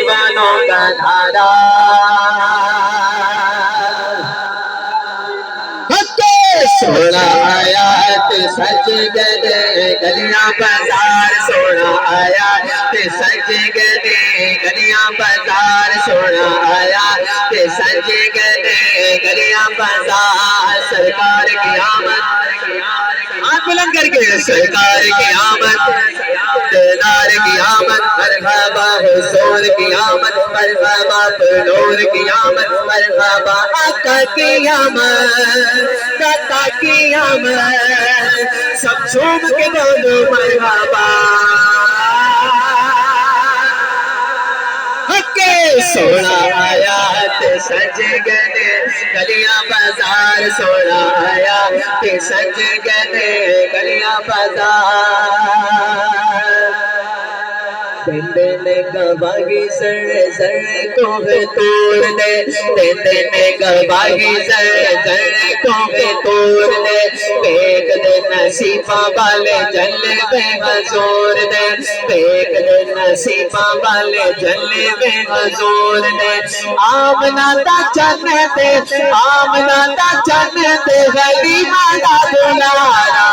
والوں کا دھارا سونا آیا سج گئے گلیاں بازار سونا آیا سج گئے گلیاں بازار سونا آیا سج گئے گلیاں بازار سرکار کی آمد ہاتھ بلند کر کے سرکار کی آمد دیدار کی آمد مرحبا حضور کی آمد مرحبا نور کی آمد مرحبا آقا کی آمد داتا کی آمد سب جھوم کے بولو مرحبا سونا آیا سج گئے گلیاں بازار سونا آیا سج گئے گلیاں بازار دن گواہی سر کو توڑ دے دن گواہی سر کو توڑ دے ایک دن نصیبہ والے جلوے حضور دے ایک دن نصیبہ والے جلوے حضور دے آمنہ دا جنت آمنہ دا جنت غلیمہ دا دلارا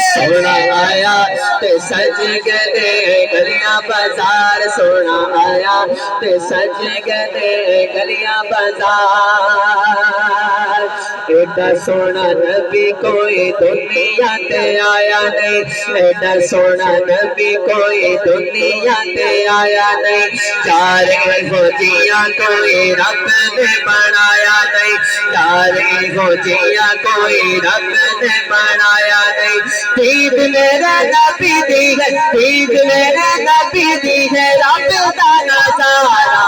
سونا آیا سج گئے گلیاں بازار سونا آیا سج گئے گلیاں بازار ایڈا سونا نبی کوئی دنیا تے آیا نہیں ایڈا سونا نبی کوئی دنیا تے آیا نہیں چار فوجیاں کوئی رب نے بنایا نہیں چار فوجیاں کوئی رب نے بنایا نہیں عید میرے نبی دی ہے عید میرے نبی دی ہے رب دا نظارہ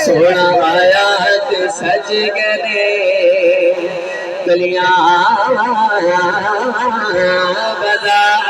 سونا آیا سج گئے گلیاں بازار